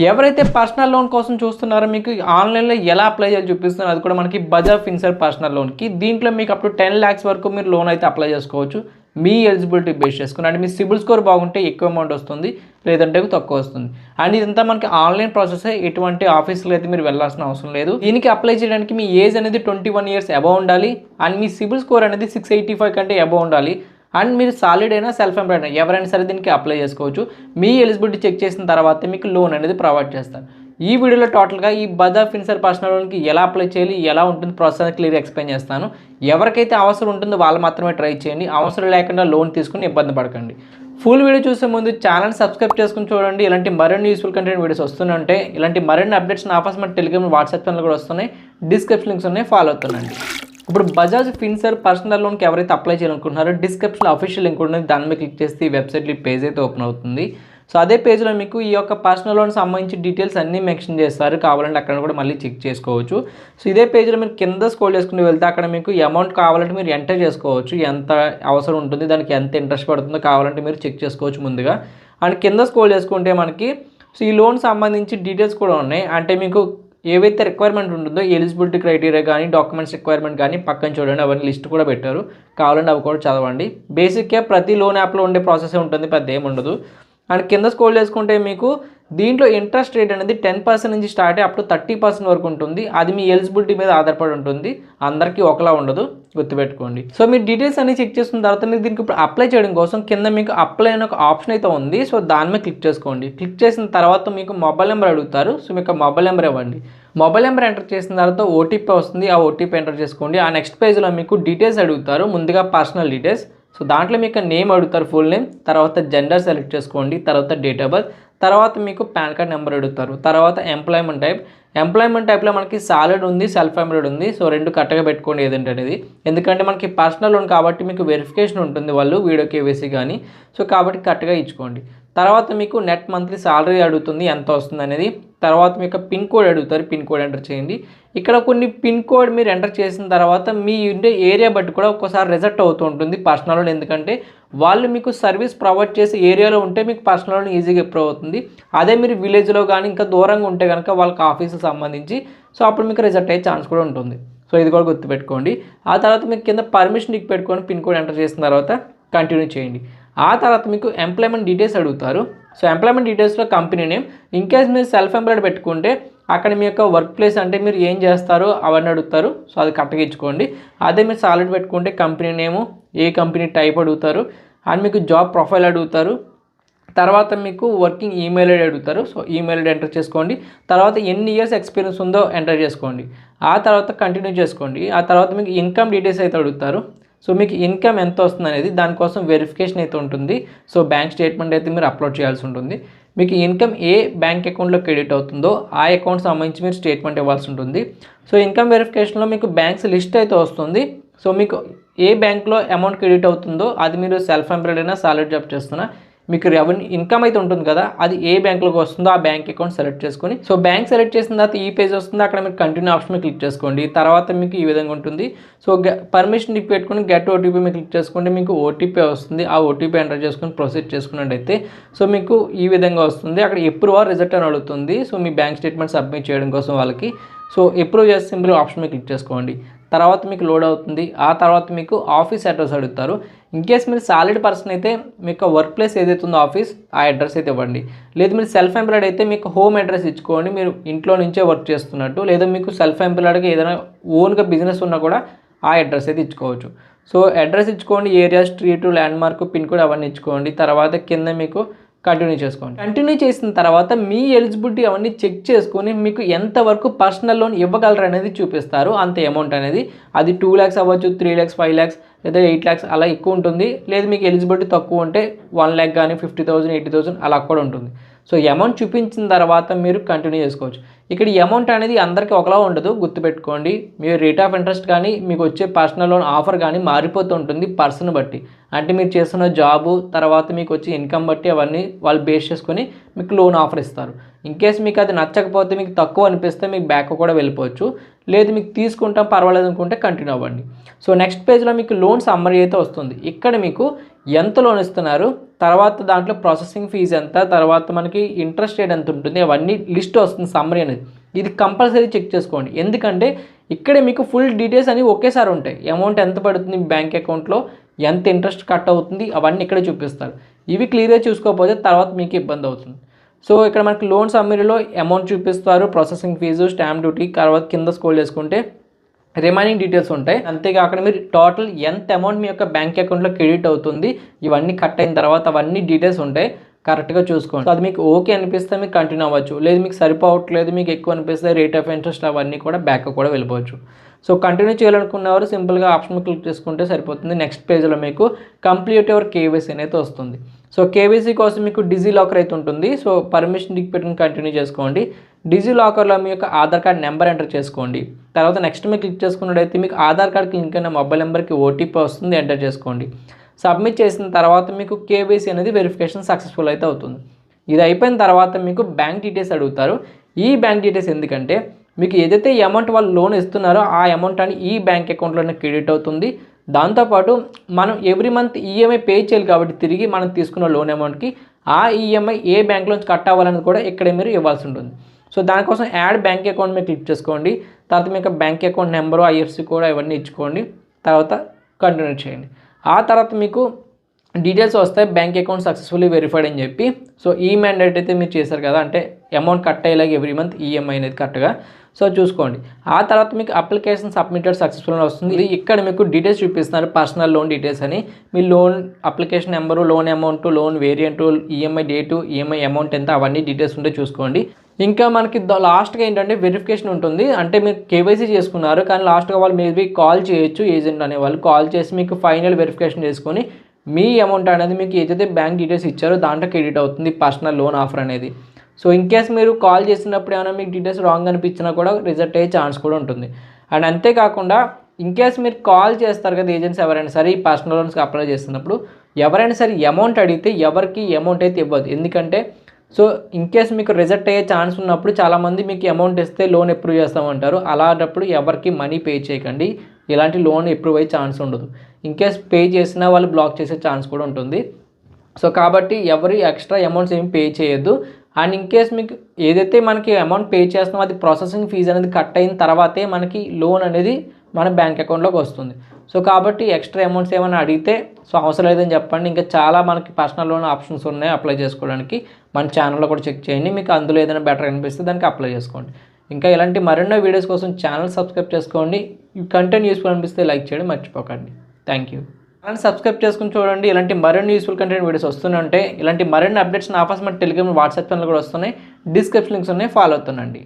ఎవరైతే personal loan కోసం చూస్తున్నారో మీకు ఆన్లైన్లో ఎలా అప్లై చేయాలి చూపిస్తున్నారు. అది కూడా మనకి బజాజ్ ఫిన్సర్వ్ పర్సనల్ లోన్కి. దీంట్లో మీకు అప్ టు 10 lakhs వరకు మీరు లోన్ అయితే అప్లై చేసుకోవచ్చు మీ ఎలిజిబిలిటీ బేస్ చేసుకుని. అంటే మీ సిబిల్ స్కోర్ బాగుంటే ఎక్కువ అమౌంట్ వస్తుంది, లేదంటే తక్కువ వస్తుంది. అండ్ ఇదంతా మనకి ఆన్లైన్ ప్రాసెస్, ఎటువంటి ఆఫీసులు అయితే మీరు వెళ్ళాల్సిన అవసరం లేదు. దీనికి అప్లై చేయడానికి మీ ఏజ్ అనేది 21 years అబవ్ ఉండాలి. అండ్ మీ సిబిల్ స్కోర్ అనేది 685 కంటే అబవ్ ఉండాలి. అండ్ మీరు సాలిడ్ అయినా సెల్ఫ్ ఎంప్లాయిడ్ అయినా ఎవరైనా సరే దీనికి అప్లై చేసుకోవచ్చు. మీ ఎలిజిబిలిటీ చెక్ చేసిన తర్వాత మీకు లోన్ అనేది ప్రొవైడ్ చేస్తారు. ఈ వీడియోలో టోటల్గా ఈ బజాజ్ ఫిన్సర్వ్ పర్సనల్ లోన్కి ఎలా అప్లై చేయాలి, ఎలా ఉంటుంది ప్రాసెస్ క్లియర్గా ఎక్స్ప్లెయిన్ చేస్తాను. ఎవరికైతే అవసరం ఉంటుందో వాళ్ళు మాత్రమే ట్రై చేయండి. అవసరం లేకుండా లోన్ తీసుకుని ఇబ్బంది పడకండి. ఫుల్ వీడియో చూసే ముందు ఛానల్ సబ్స్క్రైబ్ చేసుకుని చూడండి. ఇలాంటి మరిన్ని యూస్ఫుల్ కంటెంట్ వీడియోస్ వస్తుంటే, ఇలాంటి మరిన్ని అప్డేట్స్ నా ఆఫర్స్ మన టెలిగ్రామ్ వాట్సాప్ ఛానల్ కూడా వస్తున్నాయి. డిస్క్రిప్షన్ లింక్స్ ఉన్నాయి, ఫాలో అవుతుండండి. ఇప్పుడు బజాజ్ ఫిన్సర్వ్ పర్సనల్ లోన్కి ఎవరైతే అప్లై చేయాలనుకుంటున్నారో డిస్క్రిప్షన్లో అఫీషియల్ లింక్ ఉంటుంది. దాని మీద క్లిక్ చేస్తే ఈ వెబ్సైట్లో ఈ పేజ్ అయితే ఓపెన్ అవుతుంది. సో అదే పేజ్లో మీకు ఈ యొక్క పర్సనల్ లోన్ సంబంధించి డీటెయిల్స్ అన్నీ మెన్షన్ చేస్తారు. కావాలంటే అక్కడ కూడా మళ్ళీ చెక్ చేసుకోవచ్చు. సో ఇదే పేజ్లో మీరు కింద స్క్రోల్ చేసుకుని వెళ్తే అక్కడ మీకు అమౌంట్ కావాలంటే మీరు ఎంటర్ చేసుకోవచ్చు. ఎంత అవసరం ఉంటుంది, దానికి ఎంత ఇంట్రెస్ట్ పడుతుందో కావాలంటే మీరు చెక్ చేసుకోవచ్చు ముందుగా. అండ్ కింద స్క్రోల్ చేసుకుంటే మనకి సో ఈ లోన్ సంబంధించి డీటెయిల్స్ కూడా ఉన్నాయి. అంటే మీకు ఏవైతే రిక్వైర్మెంట్ ఉంటుందో ఎలిజిబిలిటీ క్రైటీరియా కానీ, డాక్యుమెంట్స్ రిక్వైర్మెంట్ కానీ పక్కన చూడండి. అవన్నీ లిస్ట్ కూడా పెట్టారు, కావాలంటే అవి కూడా చదవండి. బేసిక్గా ప్రతి లోన్ యాప్లో ఉండే ప్రాసెస్ ఉంటుంది, పెద్ద ఏమి ఉండదు. అండ్ కింద స్క్రోల్ చేసుకుంటే మీకు దీంట్లో ఇంట్రెస్ట్ రేట్ అనేది 10% నుంచి స్టార్ట్ అయ్యి అప్ టు 30% వరకు ఉంటుంది. అది మీ ఎలిజిబిలిటీ మీద ఆధారపడి ఉంటుంది, అందరికీ ఒకలా ఉండదు, గుర్తుపెట్టుకోండి. సో మీరు డీటెయిల్స్ అన్ని చెక్ చేసుకున్న తర్వాత మీరు దీనికి ఇప్పుడు అప్లై చేయడం కోసం కింద మీకు అప్లై అనే ఒక ఆప్షన్ అయితే ఉంది. సో దాని మీద క్లిక్ చేసుకోండి. క్లిక్ చేసిన తర్వాత మీకు మొబైల్ నెంబర్ అడుగుతారు. సో మీకు మొబైల్ నెంబర్ ఇవ్వండి. మొబైల్ నెంబర్ ఎంటర్ చేసిన తర్వాత ఓటీపీ వస్తుంది. ఆ ఓటీపీ ఎంటర్ చేసుకోండి. ఆ నెక్స్ట్ పేజ్లో మీకు డీటెయిల్స్ అడుగుతారు. ముందుగా పర్సనల్ డీటెయిల్స్. సో దాంట్లో మీకు నేమ్ అడుగుతారు, ఫుల్ నేమ్, తర్వాత జెండర్ సెలెక్ట్ చేసుకోండి, తర్వాత డేట్ ఆఫ్ బర్త్, తర్వాత మీకు పాన్ కార్డ్ నెంబర్ అడుగుతారు, తర్వాత ఎంప్లాయ్మెంట్ టైప్. ఎంప్లాయ్మెంట్ టైప్లో మనకి సాలరీ ఉంది, సెల్ఫ్ ఎంప్లాయిడ్ ఉంది. సో రెండు కరెక్ట్గా పెట్టుకోండి ఏదంటే అనేది. ఎందుకంటే మనకి పర్సనల్ లోన్ కాబట్టి మీకు వెరిఫికేషన్ ఉంటుంది, వాళ్ళు వీడియో కేవైసీ కానీ. సో కాబట్టి కరెక్ట్గా ఇచ్చుకోండి. తర్వాత మీకు నెట్ మంత్లీ సాలరీ అడుగుతుంది, ఎంత వస్తుంది అనేది. తర్వాత మీకు పిన్ కోడ్ అడుగుతారు, పిన్ కోడ్ ఎంటర్ చేయండి. ఇక్కడ కొన్ని పిన్ కోడ్ మీరు ఎంటర్ చేసిన తర్వాత మీ ఉండే ఏరియా బట్టి కూడా ఒక్కోసారి రిజెక్ట్ అవుతూ ఉంటుంది పర్సనల్ లోన్. ఎందుకంటే వాళ్ళు మీకు సర్వీస్ ప్రొవైడ్ చేసే ఏరియాలో ఉంటే మీకు పర్సనల్ లోన్ ఈజీగా అప్రూవ్ అవుతుంది. అదే మీరు విలేజ్లో కానీ ఇంకా దూరంగా ఉంటే కనుక వాళ్ళకి ఆఫీస్కి సంబంధించి, సో అప్పుడు మీకు రిజెక్ట్ అయ్యే ఛాన్స్ కూడా ఉంటుంది. సో ఇది కూడా గుర్తుపెట్టుకోండి. ఆ తర్వాత మీకు కింద పర్మిషన్ పెట్టుకొని పిన్ కోడ్ ఎంటర్ చేసిన తర్వాత కంటిన్యూ చేయండి. ఆ తర్వాత మీకు ఎంప్లాయ్మెంట్ డీటెయిల్స్ అడుగుతారు. సో ఎంప్లాయ్మెంట్ డీటెయిల్స్లో కంపెనీ నేమ్, ఇన్కేస్ మీరు సెల్ఫ్ ఎంప్లాయిడ్ పెట్టుకుంటే అక్కడ మీ యొక్క వర్క్ ప్లేస్ అంటే మీరు ఏం చేస్తారో అవన్నీ అడుగుతారు. సో అది కరెక్ట్గా ఇచ్చుకోండి. అదే మీరు సాలిడ్ పెట్టుకుంటే కంపెనీ నేము, ఏ కంపెనీ టైప్ అడుగుతారు. అండ్ మీకు జాబ్ ప్రొఫైల్ అడుగుతారు. తర్వాత మీకు వర్కింగ్ ఈమెయిల్ ఐడి అడుగుతారు. సో ఈమెయిల్ ఐడి ఎంటర్ చేసుకోండి. తర్వాత ఎన్ని ఇయర్స్ ఎక్స్పీరియన్స్ ఉందో ఎంటర్ చేసుకోండి. ఆ తర్వాత కంటిన్యూ చేసుకోండి. ఆ తర్వాత మీకు ఇన్కమ్ డీటెయిల్స్ అయితే అడుగుతారు. సో మీకు ఇన్కమ్ ఎంత వస్తుంది అనేది దానికోసం వెరిఫికేషన్ అయితే ఉంటుంది. సో బ్యాంక్ స్టేట్మెంట్ అయితే మీరు అప్లోడ్ చేయాల్సి ఉంటుంది. మీకు ఇన్కమ్ ఏ బ్యాంక్ అకౌంట్లో క్రెడిట్ అవుతుందో ఆ అకౌంట్ సంబంధించి మీరు స్టేట్మెంట్ ఇవ్వాల్సి ఉంటుంది. సో ఇన్కమ్ వెరిఫికేషన్లో మీకు బ్యాంక్స్ లిస్ట్ అయితే వస్తుంది. సో మీకు ఏ బ్యాంక్లో అమౌంట్ క్రెడిట్ అవుతుందో అది మీరు సెల్ఫ్ ఎంప్లాయిడ్ అయినా సాలరీ జాబ్ చేస్తున్నా మీకు రెవెన్యూ ఇన్కమ్ అయితే ఉంటుంది కదా, అది ఏ బ్యాంక్లోకి వస్తుందో ఆ బ్యాంక్ అకౌంట్ సెలెక్ట్ చేసుకొని, సో బ్యాంక్ సెలెక్ట్ చేసిన తర్వాత ఈ పేజ్ వస్తుంది. అక్కడ మీరు కంటిన్యూ ఆప్షన్ మీద క్లిక్ చేసుకోండి. తర్వాత మీకు ఈ విధంగా ఉంటుంది. సో పర్మిషన్ పెట్టుకుని గెట్ ఓటీపీ మీద క్లిక్ చేసుకోండి. మీకు ఓటీపీ వస్తుంది. ఆ ఓటీపీ ఎంటర్ చేసుకొని ప్రొసీడ్ చేసుకున్నట్టయితే సో మీకు ఈ విధంగా వస్తుంది. అక్కడ అప్రూవ్ ఆర్ రిజెక్ట్ అని అడుగుతుంది. సో మీ బ్యాంక్ స్టేట్మెంట్ సబ్మిట్ చేయడం కోసం వాళ్ళకి. సో అప్రూవ్ చేసి సింపుల్ ఆప్షన్ మీద క్లిక్ చేసుకోండి. తర్వాత మీకు లోడ్ అవుతుంది. ఆ తర్వాత మీకు ఆఫీస్ అడ్రస్ అడుగుతారు. ఇన్కేస్ మీరు సాలిడ్ పర్సన్ అయితే మీకు వర్క్ ప్లేస్ ఏదైతే ఉందో ఆఫీస్, ఆ అడ్రస్ అయితే ఇవ్వండి. లేదు మీరు సెల్ఫ్ ఎంప్లాయిడ్ అయితే మీకు హోమ్ అడ్రస్ ఇచ్చుకోండి, మీరు ఇంట్లో నుంచే వర్క్ చేస్తున్నట్టు. లేదా మీకు సెల్ఫ్ ఎంప్లాయిడ్గా ఏదైనా ఓన్గా బిజినెస్ ఉన్నా కూడా ఆ అడ్రస్ అయితే ఇచ్చుకోవచ్చు. సో అడ్రస్ ఇచ్చుకోండి, area, street, landmark, pin code అవన్నీ ఇచ్చుకోండి. తర్వాత కింద మీకు కంటిన్యూ చేసుకోండి. కంటిన్యూ చేసిన తర్వాత మీ ఎలిజిబిలిటీ అవన్నీ చెక్ చేసుకొని మీకు ఎంతవరకు పర్సనల్ లోన్ ఇవ్వగలరు అనేది చూపిస్తారు. అంత అమౌంట్ అనేది అది 2 lakhs అవ్వచ్చు, 3 lakhs, 5 lakhs లేదా 8 lakhs అలా ఎక్కువ ఉంటుంది. లేదు మీకు ఎలిజిబిలిటీ తక్కువ ఉంటే 1 lakh కానీ 50,000, 80,000 అలా కూడా ఉంటుంది. సో అమౌంట్ చూపించిన తర్వాత మీరు కంటిన్యూ చేసుకోవచ్చు. ఇక్కడ ఈ అమౌంట్ అనేది అందరికీ ఒకలా ఉండదు, గుర్తుపెట్టుకోండి. మీ రేట్ ఆఫ్ ఇంట్రెస్ట్ కానీ మీకు వచ్చే పర్సనల్ లోన్ ఆఫర్ కానీ మారిపోతూ ఉంటుంది పర్సన్ బట్టి. అంటే మీరు చేస్తున్న జాబు, తర్వాత మీకు వచ్చే ఇన్కమ్ బట్టి అవన్నీ వాళ్ళు బేస్ చేసుకొని మీకు లోన్ ఆఫర్ ఇస్తారు. ఇన్కేస్ మీకు అది నచ్చకపోతే, మీకు తక్కువ అనిపిస్తే మీకు బ్యాక్ కూడా వెళ్ళిపోవచ్చు. లేదు మీకు తీసుకుంటాం పర్వాలేదు అనుకుంటే కంటిన్యూ అవ్వండి. సో నెక్స్ట్ పేజ్లో మీకు లోన్ సమ్మరీ అయితే వస్తుంది. ఇక్కడ మీకు ఎంత లోన్ ఇస్తున్నారు, తర్వాత దాంట్లో ప్రాసెసింగ్ ఫీజు ఎంత, తర్వాత మనకి ఇంట్రెస్ట్ రేట్ ఎంత ఉంటుంది, అవన్నీ లిస్ట్ వస్తుంది సమ్మరీ అనేది. ఇది కంపల్సరీ చెక్ చేసుకోండి. ఎందుకంటే ఇక్కడే మీకు ఫుల్ డీటెయిల్స్ అనేవి ఒకేసారి ఉంటాయి. అమౌంట్ ఎంత పడుతుంది బ్యాంక్ అకౌంట్లో, ఎంత ఇంట్రెస్ట్ కట్ అవుతుంది, అవన్నీ ఇక్కడే చూపిస్తారు. ఇవి క్లియర్గా చూసుకోకపోతే తర్వాత మీకు ఇబ్బంది అవుతుంది. సో ఇక్కడ మనకి లోన్ సమ్మరీలో అమౌంట్ చూపిస్తారు, ప్రాసెసింగ్ ఫీజు, స్టాంప్ డ్యూటీ, తర్వాత కింద స్క్రోల్ చేసుకుంటే రిమైనింగ్ డీటెయిల్స్ ఉంటాయి. అంతేకాకుండా మీరు టోటల్ ఎంత అమౌంట్ మీ యొక్క బ్యాంక్ అకౌంట్లో క్రెడిట్ అవుతుంది, ఇవన్నీ కట్ అయిన తర్వాత అవన్నీ డీటెయిల్స్ ఉంటాయి, కరెక్ట్గా చూసుకోండి. సో అది మీకు ఓకే అనిపిస్తే మీకు కంటిన్యూ అవ్వచ్చు, లేదు మీకు సరిపోవట్లేదు, మీకు ఎక్కువ అనిపిస్తే రేట్ ఆఫ్ ఇంట్రెస్ట్ అవన్నీ కూడా బ్యాక్ కూడా వెళ్ళిపోవచ్చు. సో కంటిన్యూ చేయాలనుకున్నవారు సింపుల్గా ఆప్షన్ క్లిక్ చేసుకుంటే సరిపోతుంది. నెక్స్ట్ పేజ్లో మీకు కంప్లీట్ యువర్ కేవైసీ అనేది వస్తుంది. సో కేవైసీ కోసం మీకు డిజిలాకర్ అయితే ఉంటుంది. సో పర్మిషన్ టిక్ పెట్టుకుని కంటిన్యూ చేసుకోండి. డిజిలాకర్లో మీ యొక్క ఆధార్ కార్డ్ నెంబర్ ఎంటర్ చేసుకోండి. తర్వాత నెక్స్ట్ మీరు క్లిక్ చేసుకున్నట్టయితే మీకు ఆధార్ కార్డ్కి లింక్ అయిన మొబైల్ నెంబర్కి ఓటీపీ వస్తుంది, ఎంటర్ చేసుకోండి. సబ్మిట్ చేసిన తర్వాత మీకు కేవైసీ అనేది వెరిఫికేషన్ సక్సెస్ఫుల్ అయితే అవుతుంది. ఇది అయిపోయిన తర్వాత మీకు బ్యాంక్ డీటెయిల్స్ అడుగుతారు. ఈ బ్యాంక్ డీటెయిల్స్ ఎందుకంటే మీకు ఏదైతే అమౌంట్ వాళ్ళు లోన్ ఇస్తున్నారో ఆ అమౌంట్ అని ఈ బ్యాంక్ అకౌంట్లోనే క్రెడిట్ అవుతుంది. దాంతోపాటు మనం ఎవ్రీ మంత్ ఈఎంఐ పే చేయాలి కాబట్టి తిరిగి మనం తీసుకున్న లోన్ అమౌంట్కి ఆ ఈఎంఐ ఏ బ్యాంక్లోంచి కట్ అవ్వాలనేది కూడా ఇక్కడే మీరు ఇవ్వాల్సి ఉంటుంది. సో దానికోసం యాడ్ బ్యాంక్ అకౌంట్ మీద క్లిక్ చేసుకోండి. తర్వాత మీకు బ్యాంక్ అకౌంట్ నెంబరు, ఐఎఫ్సి కూడా ఇవన్నీ ఇచ్చుకోండి. తర్వాత కంటిన్యూ చేయండి. ఆ తర్వాత మీకు డీటెయిల్స్ వస్తాయి, బ్యాంక్ అకౌంట్ సక్సెస్ఫుల్లీ వెరిఫైడ్ అని చెప్పి. సో ఈ మ్యాండేట్ అయితే మీరు చేశారు కదా, అంటే అమౌంట్ కట్ అయ్యేలాగా ఎవ్రీ మంత్ ఈఎంఐ అనేది కరెక్ట్గా సో చూసుకోండి. ఆ తర్వాత మీకు అప్లికేషన్ సబ్మిటెడ్ సక్సెస్ఫుల్ వస్తుంది. ఇక్కడ మీకు డీటెయిల్స్ చూపిస్తున్నారు, పర్సనల్ లోన్ డీటెయిల్స్ అని. మీ loan application number, loan amount, loan variant, EMI date, EMI amount ఎంత, అవన్నీ డీటెయిల్స్ ఉంటే చూసుకోండి. ఇంకా మనకి లాస్ట్గా ఏంటంటే వెరిఫికేషన్ ఉంటుంది. అంటే మీరు కేవైసీ చేసుకున్నారు కానీ లాస్ట్గా వాళ్ళు మేబీ కాల్ చేయొచ్చు, ఏజెంట్ అనే వాళ్ళు కాల్ చేసి మీకు ఫైనల్ వెరిఫికేషన్ చేసుకొని మీ అమౌంట్ అనేది మీకు ఏదైతే బ్యాంక్ డీటెయిల్స్ ఇచ్చారో దాంట్లో క్రెడిట్ అవుతుంది పర్సనల్ లోన్ ఆఫర్ అనేది. సో ఇన్ కేస్ మీరు కాల్ చేసినప్పుడు ఏమైనా మీకు డీటెయిల్స్ రాంగ్ అనిపించినా కూడా రిజెక్ట్ అయ్యే ఛాన్స్ కూడా ఉంటుంది. అండ్ అంతేకాకుండా ఇన్ కేస్ మీరు కాల్ చేస్తారు కదా ఏజెంట్స్ ఎవరైనా సరే ఈ పర్సనల్ లోన్స్కి అప్లై చేస్తున్నప్పుడు, ఎవరైనా సరే అమౌంట్ అడిగితే ఎవరికి అమౌంట్ అయితే ఇవ్వదు. ఎందుకంటే సో ఇన్ కేస్ మీకు రిజెక్ట్ అయ్యే ఛాన్స్ ఉన్నప్పుడు చాలామంది మీకు అమౌంట్ ఇస్తే లోన్ అప్రూవ్ చేస్తామంటారు. అలాంటప్పుడు ఎవరికి మనీ పే చేయకండి, ఇలాంటి లోన్ అప్రూవ్ అయ్యే ఛాన్స్ ఉండదు. ఇన్ కేస్ పే చేసినా వాళ్ళు బ్లాక్ చేసే ఛాన్స్ కూడా ఉంటుంది. సో కాబట్టి ఎవరి ఎక్స్ట్రా అమౌంట్స్ ఏమి పే చేయొద్దు. అండ్ ఇన్ కేస్ మీకు ఏదైతే మనకి అమౌంట్ పే చేస్తున్నామో అది ప్రాసెసింగ్ ఫీజు అనేది కట్ అయిన తర్వాతే మనకి లోన్ అనేది మన బ్యాంక్ అకౌంట్లోకి వస్తుంది. సో కాబట్టి ఎక్స్ట్రా అమౌంట్స్ ఏమైనా అడిగితే సో అవసరం లేదని చెప్పండి. ఇంకా చాలా మనకి పర్సనల్ లోన్ ఆప్షన్స్ ఉన్నాయి అప్లై చేసుకోవడానికి. మన ఛానల్లో కూడా చెక్ చేయండి, మీకు అందులో ఏదైనా బెటర్ అనిపిస్తే దానికి అప్లై చేసుకోండి. ఇంకా ఇలాంటి మరెన్నో వీడియోస్ కోసం ఛానల్ సబ్స్క్రైబ్ చేసుకోండి. ఈ కంటెంట్ యూస్ఫుల్ అనిపిస్తే లైక్ చేయడం మర్చిపోకండి. Thank you. ఛానల్ సబ్స్క్రైబ్ చేసుకుని చూడండి. ఇలాంటి మరిన్ని యూస్ఫుల్ కంటెంట్ వీడియోస్ వస్తూనే ఇలాంటి మరిన్ని అప్డేట్స్ నా ఆఫర్స్ మన టెలిగ్రామ్, వాట్సాప్ ఛానల్ కూడా వస్తున్నాయి. డిస్క్రిప్షన్ లింక్స్ ఉన్నాయి, ఫాలో అవుతుండండి.